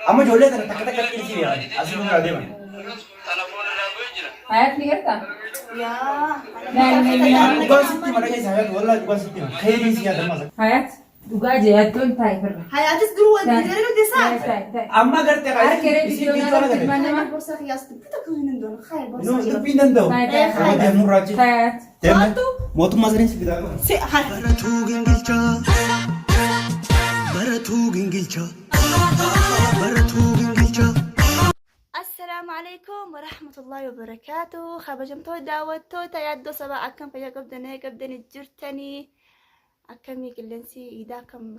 أما جولة أنا تكتك كتير سيريا أصلا من هذا من حياة نيرتا يا أنا جوا ستي مرة كيس حياة والله جوا ستي خير سيا دم ماسك حياة دوغا جياتون تاي فرنا حياة تسدروا وديروا دسات تاي أما قرت أنا كاي كريم بيسي بيجونا بيجونا في كده المنامة بورصة خياس تبتك من دون خير نو بورصة نبي نندو خير. ده مراجع حياة تمام موت ما زين سبيدا سي حي السلام عليكم ورحمة الله وبركاته خبجمتو داوتو تيادو سبا أكم فيا قبدني جرتني أكم يكلنسي إذا كم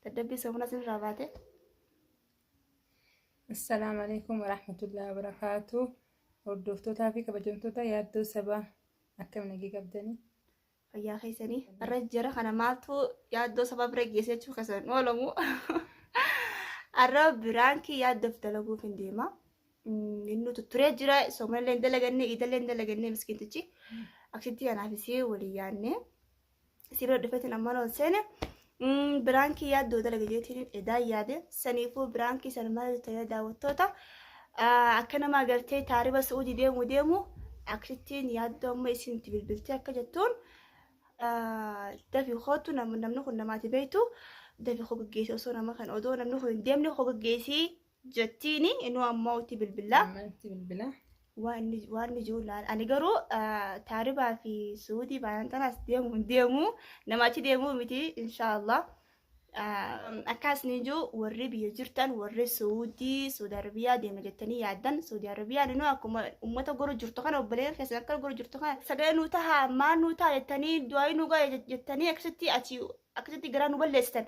تدبي سومنا سن راباتي السلام عليكم ورحمة الله وبركاته وردوفتو تافي كبجمتو تيادو سبا أكم نجي قبدني فيا خيسني الرجال أنا مالتو يادو سبا بريجيسي تشوف كسر ولمو الرب برانكي يادو فتلقو في ديما إنه تطريق جرا سومنا لين دلقني إذا لين دلقني مسكين تجي أكيد أنا بسيء وليانه سيرو دفتنا مرة سنة برانكي يادو دلقة جيتين إدا ياده سنيفو برانكي سلمان تيادا وتوتا أكنا ما قلتي تعريبا سعودي ديمو أكيدين يادو ما يسين تبلبلتي أكجتون دافي خوتو نمنو خنا ما تبيتو دافي خوك جيسي وصونا ما كان أدو نمنو خنا ديمني خوك جيسي جتيني إنه أموتي بالبلا بالبلا واني جولا أنا قرو تعربها في سعودي بعد أنا ديمو نماتي ديمو متي إن شاء الله أكاس نيجو وري بيجرتن وري سعودي عربية ديم جتني يعدن سعودي عربية لأنه أكو أمتا قرو جرتوخان وبلين في سنة قرو جرتوخان سجى نوتها ما نوتا جتني دواي نوجا جتني أكشتي جرانو بلستن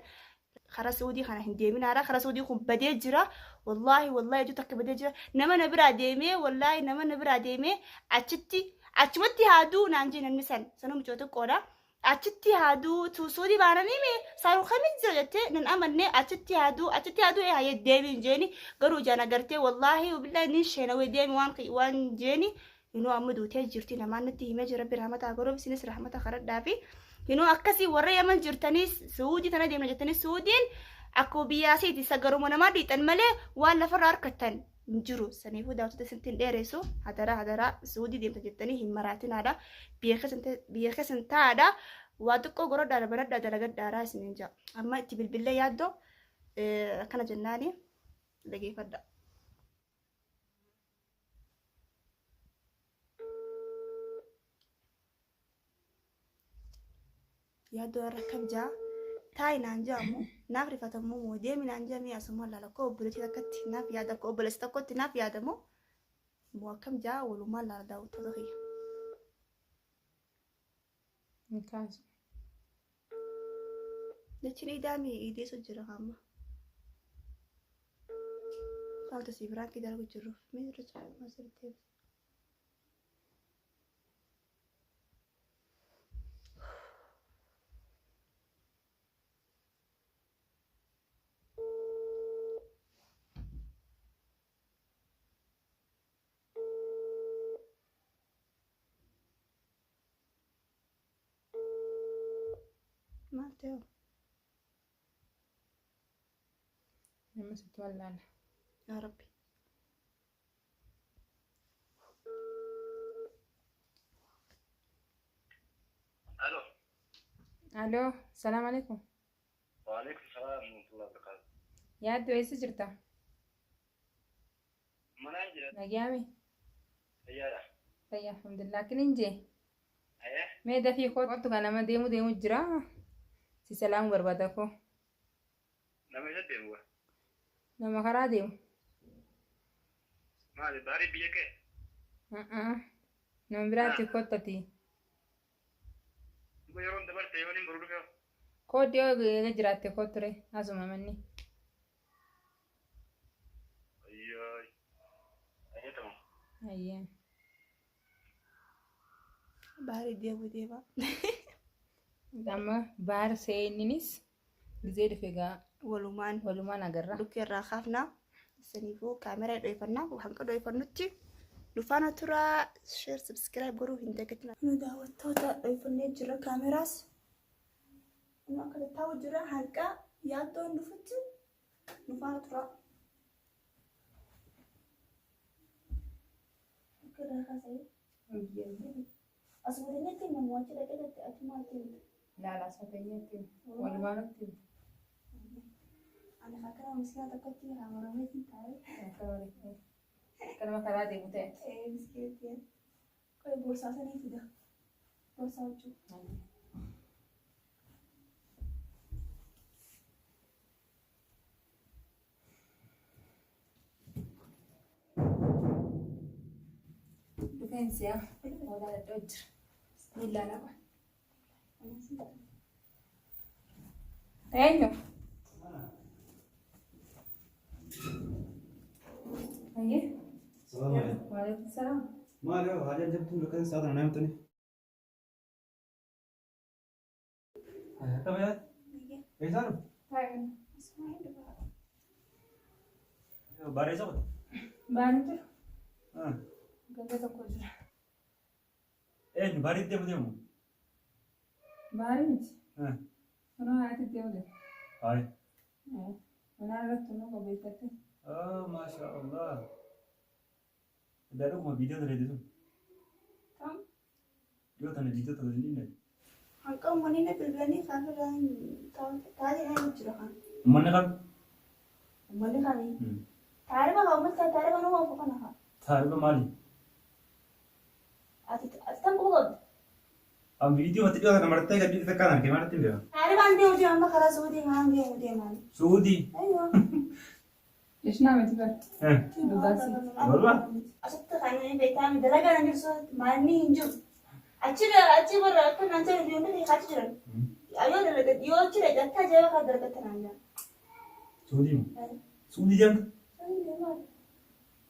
خرا سعودي خنا هندي من هذا خرا سعودي خم بدي جرا والله يجو تك بدي جرا نما نبرة ديمي والله نما نبرة ديمي أشتي هادو نانجين النسان سنو مجوتو كورا أشتي هادو سعودي بارني مي صاروا خمس زوجته نن أمني أشتي هادو إيه هاي ديمي جيني قرو جانا قرتي والله وبالله نيشنا وديمي وان جيني إنه أمدو تجرتي نما نتي مجرى برحمة أقرب سنس رحمة خرج دافي إنه أكسي ورا يمن جرتني سعودي تنا ديم جرتني سعودين أكو بياسي تسجروا من ما دي تنمله ولا فرار كتن نجرو سنيفو داوت تسنتين ديرسو هدرا سعودي ديم جرتني هم مراتين هذا بيخس انت هذا وادكو غرو دار بلد دار دارا سنينجا أما تبي بالله يادو كان جناني لقي فدا يادو ركب جا تاي نانجامو نافري فتمو موديمي نانجامي اسمو لا لكو بلتي تكتي ناف يادا كو بلستا كوت ناف يادمو مو كم جا ولو ما لا داو تدغي ممتاز لكني دامي ايدي سجرا هاما قالت سيبران كده لو جروف مين رجع ما سرتي ما تيو لما ستولى يا ربي ألو السلام عليكم وعليكم السلام ورحمة الله وبركاته. يادو إيش جرتا مناجرة نجامي أيها طيب الحمد لله كننجي أيه ما ده في خوت كان ما ديمو جرا سي سلام بربادكو لما جدي هو لما خرا ديمو ما داري بيك نم براتي خوتتي يرون دبر تيوني مرودو كود ديو جراتي خوتري أزوما مني أيه تمام أيه باري ديما أما بار سينينيس زيد فيجا ولومان أجرا لوكي راخافنا سنيفو كاميرا دويفنا وحنك دويفنوتي نفانا ترى شير سبسكرايب قرو هندكتنا نداوت توتا دويفني جرا كاميراس أنا كده تاو جرا حنكا yaaddoon dhufutti nu faana tura. Gara kaasee asuma dandeettii namoo achi dhaqee ati maal ta'e? Laala safeenyatti walumaanatti Ani fakkaata miskiina tokkotti raamurameetiin taa'ee. kanama karaa deemu ta'e. Miskiina koi boorsaa sanii fida. Boorsaa hojii. Rifeensi walaala iddoo jira. Miila lama. Eenyu? Ayyee? Waalaikum salaam. Maal yoo haala jabduun dukkan saatan naamtani. Akkam yaa? Eessaan? Bareessa qote? Baanii jiru. Ganda tokko jira. Eenyu bareetti deemu deemu? Baarii miti. Kunoo haati deemu deemu. Hayi. Mana irratti nu qobeeffate. Maasha Allah. Daadhuma viidiyoo tole sun. Kam? Yoo tana viidiyoo tole ni Hanqan wani na bilbilanii kaafiraan taatee na jira kan. Uummanni kan? Uummanni kami? Taarifa kan ummata taarifa nama ofu kana kan. Taarifa maali? Ati tan kuuqabdi. Am viidiyoo mati dhiyoo kana martee gadi dhufee kan argee maalatti hin beeku? Taarifaan deemu deemu amma karaa Suudii maan deemu deemaan. Suudii. Ayyoo. Ishnaa miti bara. Walba? Asitti kan inni beektaa dalagaa nan jirsu maalni hin jiru. Achi barra akka naan ta'e deemu ta'e kachi jiran. Ayyoo dalagaa yoo achi dalagaa jaba kan dalagaa tanaan jira. Suudii mo? Suudii deemtu?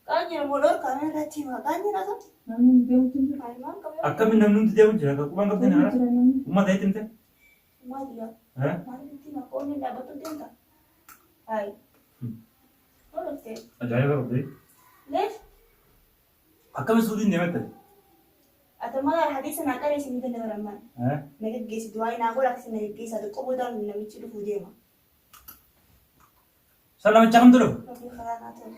Kan jiru booloo kan irratti hima kan jira kan. Namni deemutu hin jiru. Maalimaan qabu. Akkamiin namni hundi deemu jira? Quban qabdee na haala? Uummata itti himte? Maaliyaa. Eh? Maalitti hima qoonni dhaabbatu deemta. Hayi. Oolofte. Ajaa'iba qabdee. Leef. Akkamiin suudiin deemette? Atamala hadiisa naa qaree isin ganda barammaan. Eh? Nagaggeessitu waa'ee naa godha akkasii nagaggeessaa xiqqoo boodaan namichi dhufuu deema. San namicha kamtu dhufu? Rabbii karaa naa ta'u.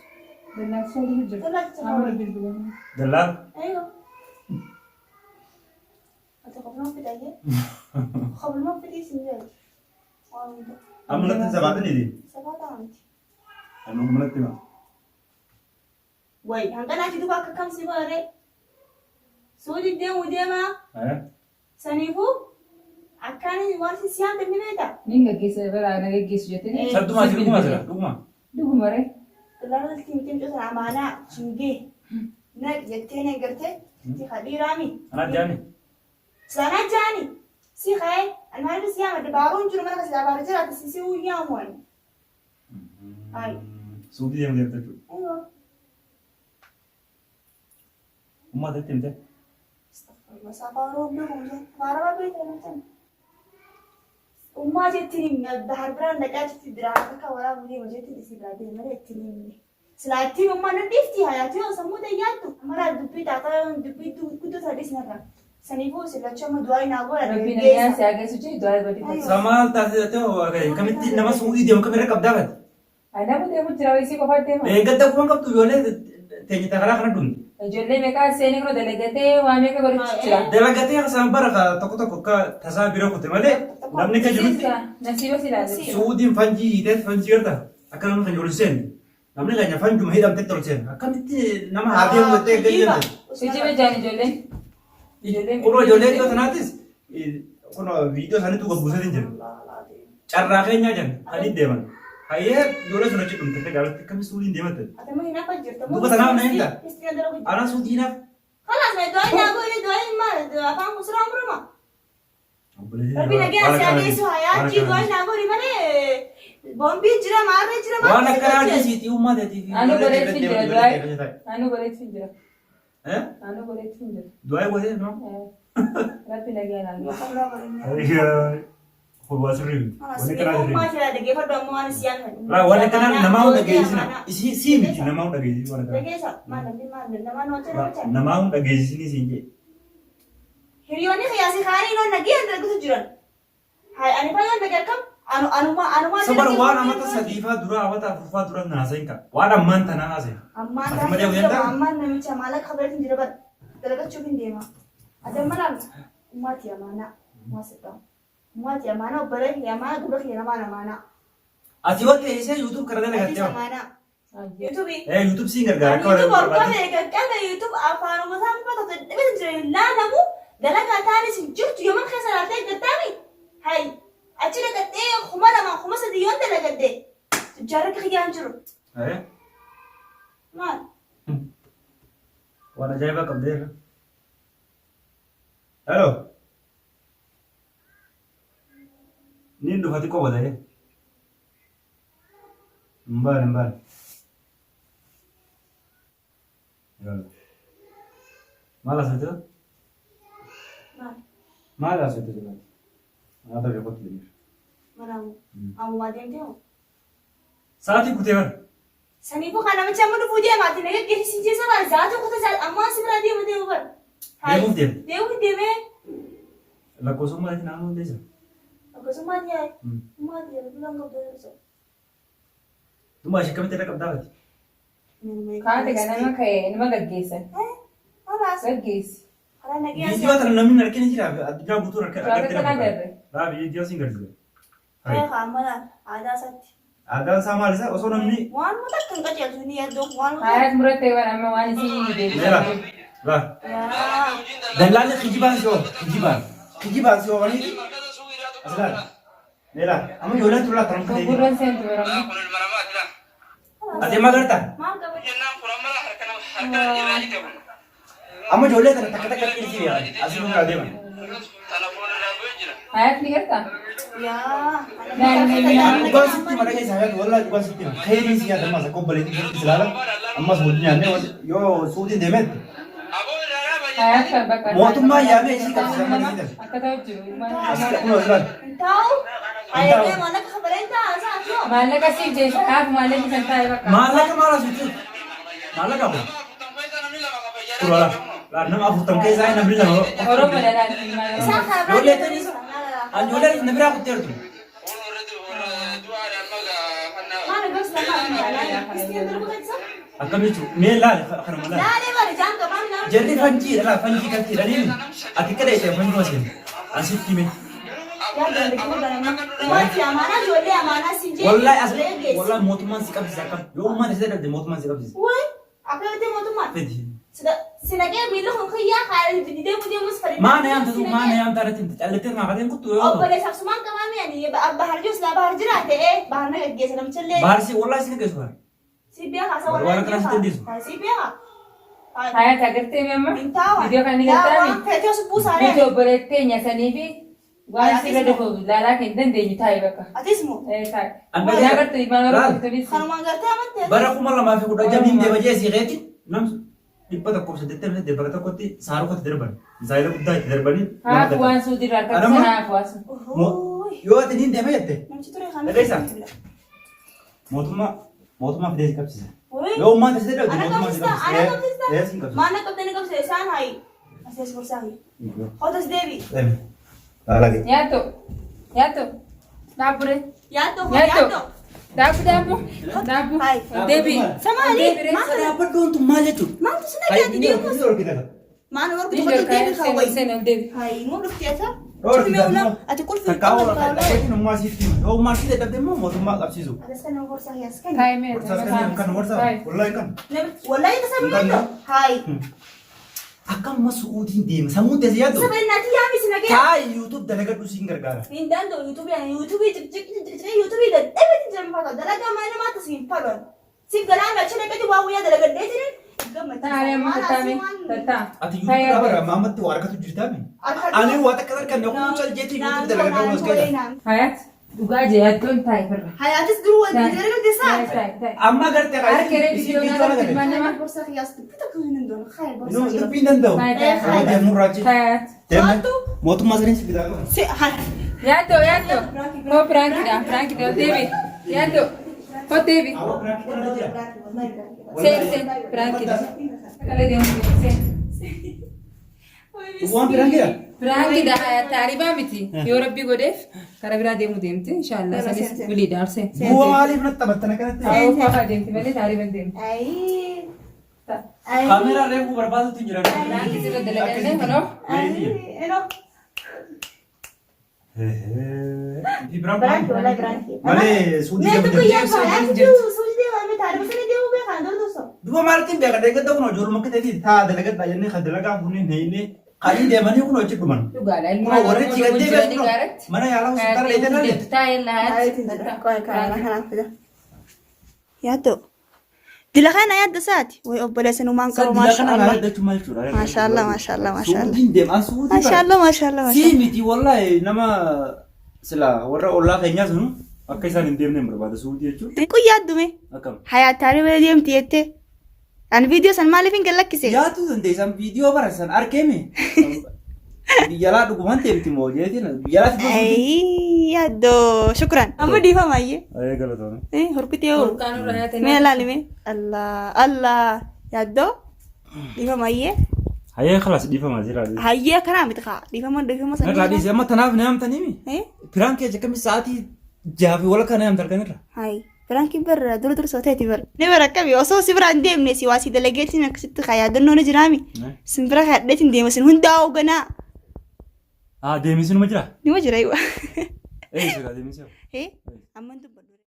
Dallaaqsoo jiru jira. Dallaaqsa Amala ta'u. bilbilanii. Dallaal? Ayyoo. Ati qobluma fidayee? Qobluma fidii isin jedhu. Waan hunda. Amma natti sabaatanii Sabaa ta'a miti. Amma manatti hima. Wayi hanqanaa jiru akka kamsi baaree. Suudii deemu deemaa. Eh? Saniifuu akkaan waan siyaan kenni beektaa? Niin gaggeessa bara na gaggeessu jettanii. Sattumaa si dhuguma jira dhuguma. Dhuguma ree. Laala timtiin cusa amaanaa chingee. Na jettee na gartee. Ti khadiraami. Ana jaani. Sana jaani. Si khaye almaani siyaa madda baaruun jiru mana kasi baaru jira ati si uyyaa mu'an. Hai. Suudii deemu deemte jechuudha. Ayyoo. Uummata itti himte? Safaroo beekumsa. Faarama beekumsa. Ummaa jettiin bahar biraan dhaqaa jirti biraa akka waraabuu deema jettiin isii biraa deema malee ittiin himne. Silaa ittiin ummaa nan dhiifti hayaati yoo sammuu ta'e Mara dubbii taataa dubbii guddoo sadii sinarra. Saniifuu sillacha amma du'aa naa godha. Rabbiin ayyaa si agarsiisu jee du'aa godhe. Samaal taasisa ta'e kamitti nama suudii deemu kamira qabdaa bati. Nama deemu jira isii qofa deema. Gadda kuma qabdu ijoollee teenyita karaa kana dhumti. Ijoollee meeqa seenii kun dalagatee waa meeqa godhachu jira. Dalagatee akkasaan bara tokko tokko akka tasaa bira kutte malee namni kan jirutti. Nasiiba si ilaalle. Suudiin fanjii hiiteet fanjii garta akka namni kan ol seenu. Namni kan fanjuma hidhamtetti ol seenu. Akkamitti nama haadee godhatee gayyamte. Ijiba jaan ijoollee. Kunoo ijoollee dhiyoo sanaatis kunoo viidiyoo isaaniitu gabbuusatiin jiru. Carraa keenyaa jiran kan deeman. Hayyee ijoollee sun achi dhumte gaafatti akkamitti suudiin deematte. Duuba sanaaf na hinta. Ana suudiinaaf. Kanas me doa ina go ile doa ima apa musra muruma. Tapi lagi ada su haya ji doa ina go rimane bombi jira marre jira marre. Waan akkanaa jisiitii uummata ati. Anu goreetti jira du'aa. Anu goreetti jira. Anu goreetti jira. Du'aa godhee no. Rabbi lagi ana. Ayyaa. Hubaa sirrii. Wani kana umma jira da gefa da mu an siyan. Waan kana namaa hunda geessina. Isii miti namaa hunda geessisi waan kana. Geessa maal nama no jira. Namaa hunda geessisini siin jee. Hiriyoonni xiyaasi kaanii no nagee andra gutu jiran. Hai ani fayyaan daga kam Anuma Sabar waan amata sadiifaa dura amata afurfaa dura naasayin ka. Waan ammaan tanaa haasa'e. Ammaan namicha maallaqa kabajatiin jira bara. Dalagachuuf hin deema. Adan malaan ummati amaanaa. Maasiidhaan. Ummati amaanaa obboleef amaanaa gurra kee namaan amaanaa. Ati waan ta'eessee YouTube kana dalagattee waan. Amaanaa. YouTube. YouTube siin gargaara. YouTube orgame gaggaba YouTube afaanuma isaan fata dhibeen jira laalamu dalagaa taanis jirtu yooma keessa laatee gattaami. Hai. Achi dalagadhee kuma lama kuma sadii yoon dalagadhee. Jaarra kiyyaan jiru. Maal? Waan ajaa'ibaa qabdeera. Hello. Niin dhufati qofa ta'e. Hin maal asirratti? Maal asirratti jiraatu? Nyaata beekuutti jira. Manamu. Ammumaa deemtee hoo? Sa'aatii kutee bara. Saniifuu kan namichi amma dhufuu deemaati na gaggeessi jeessa bara zaatu kutaa ammaa si bira deemu bara. Deemuuf deeme. Deemuuf deemee. Lakkoofsummaatti naannoo hundeessa. Akkasumaan yaa'e. Maal jedhu bilaan qabdee Tuma ishee kamitti irra qabdaa bati? Kaate kan nama gaggeessan. Gaggeessi. Viidiyoo kana namni arginu jira. Addunyaa guutuu Raabee kana agarre. Raabee viidiyoo siin garsiisa. Aadaa isaatti. Aadaan isaa maal isaa osoo namni. Waan muta kan qajeelchu ni yaaddu waan muta. Hayaat murattee waan amma waan isii deebisaa. Laa. Dallaalli kijibaan si oo kijibaan. Kijibaan si oo waliin. Asirraa. Neelaa. Amma ijoolleen tullaa kan ka'e. Gurraan seentu biramu. Ati maal gartaa? Maal qabatu? Amma ijoollee kana takka takka dhiirsi asii nu bira deeman. Hayaat ni gartaa? Yaa. Dhugaan sitti mana keessa hayaatu wallaa dhugaan sitti mana. Ka'ee si nyaata ammas akka obboleetti jirti silaala. Ammas waliin nyaannee yoo suutiin deemetti. Hayaat kan bakka. Mootummaa yaamee isii qabsiisa mana sitti. Akka ta'u jiru. Asii kunoo silaala. Taa'u. Ayyaanee maallaqa kabaleen taa'aa isaa. Maallaqa siif jecha hayaat maallaqni kan taa'e bakka. Maallaqa maal asii maallaqa kun. Kurala. Nama afurtam keessaa hin namni lama. Oromoo dalaati. Isaan karaa Ijoollee tanis ijoollee na biraa kutteertu. maal gosa lamaa istiin durbuusa. Akkamitti mee laale kanuma laale. Laalee bari jaan qabaan nama. Jarri fanjii dhala fanjii kan jedhaniin ati kada ishee fanjii wasin asitti mee. Yaa danda'u barama. Waanti amaanaa ijoollee amaanaa siin jee. Wallahi mootummaan si qabsiisa akkam yoo ummaan isa dadhabde mootummaan si qabsiisa. Wayi akkamitti mootummaan. Fedhi. Sinagee miila hunqiyyaa haala deemus fayyadamu. Maana yaamta irratti callettee maafateen kuttu yoo ta'u. Obboleessa Absumaan qabaame ani bahar jiru silaa bahar jira ta'ee bahar na gaggeessa namichallee. Bahar si wallahi si gaggeessu bahar. Si beekaa isa Waan akkanaa sitti hindisu. Si beekaa. Hayaat agartee meemma? Intaawa. Viidiyoo kan inni gartaami? Yaa feetee subbuu saaree. Viidiyoo obboleettee nyaatanii fi waan sirra dhufu laalaa kan hin dandeenye taa'e bakka. Atis moo? Taa'e. Yaa agartee ibaan oromoo tolis. Kanumaan gartee amantee. Bara 2016 deema jee si reeti namni 188 bakka tokkotti saarufatti darban. Misaa'ila guddaa itti darbanii. Haafu waan suudirraa akka sanaa waasu. Yoo ati niin deema jette. Namichi ture kan. Dhageessaa. Mootummaa fidee si qabsiisa. Yoo ummaan taasise dhabde mootummaa si qabsiisa. Maana qabdanii qabsee isaan hayi. Asees gorsaa hayi. Hotas deebi. Laalage. Yaatoo. Daabbure. Yaatoo. Daabbu. Deebi. Samaali. Dhaabbaddoon tun maal jechuudha? Maaltu sina gaadi deemus? Maana warqii tokko deebi kaawwayi. Seenaan deebi. Hayi moo dhufteessa? Dhorkiidha. Ati qulfii Takkaawwa qabdu kaawwayi. dhaqeetiin ummaa siifti. Yoo ummaa siifte dhabde immoo mootummaa qabsiisu. Adas kan nama gorsaa hiyaas kan. Taa'imee. Kan warsaa wallahi kan. Wallahi isa sabiyyoo. Hayi. Akkam Suudiin deema sammuu teessee yaaddu. Sabiyyinaati yaami sinagee. Taa'ee YouTube dalagadhu siin gargaara. Hin danda'u yuutuubii yuutuubii dadhabee jiran faata dalagaa maal namaatti siin faloon. Siif galaan achi naqati waa wayyaa dalagadhee jiran. Taa'ee amma tattaame. Ati YouTube dabara maamatti waa harkatu jirtaami. Ani waa takka harkanne huccuu jeetii YouTube dalagadhu mas gaira. Hayaat dhugaa jeyaattoon taa'e firra. Hayaatis duruu waliin dalagadde saa. Amma gartee Harkee viidiyoo irratti Nama gorsaa hiyaas bitta kan hin danda'u. Hayi No, gorsaa hiyaas. dubbiin danda'u. Deemuu raaji. Hayaat. Mootummaa saniin si bitaa qaba. Si hayi. Yaatoo. Koo piraankiidha. Deebi. Yaatoo. Koo deebi. Seen piraankiidha. Kala deemu seen. Waan piraankiidha? Firaanki taaribaa miti. Yoo rabbi godheef karaa biraa deemuu deemti. Inshaallah sanis bilii daarsee. Bu'aa maaliif natti taphattana kanatti? Haawuu fa'aa deemti malee taaribaan deemti. Kaameeraa reefuu barbaadatu hin jiran. Firaanki sirra dalagannee kanoo. Malee suudii duba maaltiin beeka deeggadda kun ijooluma akka ta'eeti taa dalagadha jennee kan dalagaa kunniin heeyne qaaliin deemanii kun hojii dhuman. Dhugaadha. Kunoo warri chiigattee beeku mana yaalaa hospitaala leetan Yaaddo. Dila kana yaadda saati. Way obboleessan uumaan qabu maashaallah. Maashaallah maashaallah maashaallah. Suudiin deemaa suudii. Maashaallah maashaallah. Si miti wallahi nama sila warra ollaa keenyaa sunu akka isaan hin deemne barbaada suudii jechuudha. Kun yaaddume. Akkam. Hayaat taaribaa deemti jettee. Ani viidiyoo san maaliif hin gallakkise? Yaatu dandeessan viidiyoo barasan argeeme. Biyyalaa dhugumaan deemti moo jeetiin biyyalaatti Ay yaaddo shukran. Amma diifamaayye. Ayee galatoome. Horkutee oo. Mee laalime. Allah Allah yaaddo diifamaayye. Hayee khalas dhiifamaa jira. Hayyee kanaa miti kaa diifama san. Raadhiis amma tanaaf ni amtanii mi? Firaan kee jakkamii sa'aatii jaafi wala kana amtar kanirra. Hay. Franki ber dur soteeti ber. Ne ber akkabi osoo si biraan deemne si waa si dalageetiin akkasitti yaadannoo jiraami. Sin bira hadheetiin deemasin hundaa oganaa. Deemisin ma jira? Ni ma jira iwa. Deemisin. Amman dubbadhu.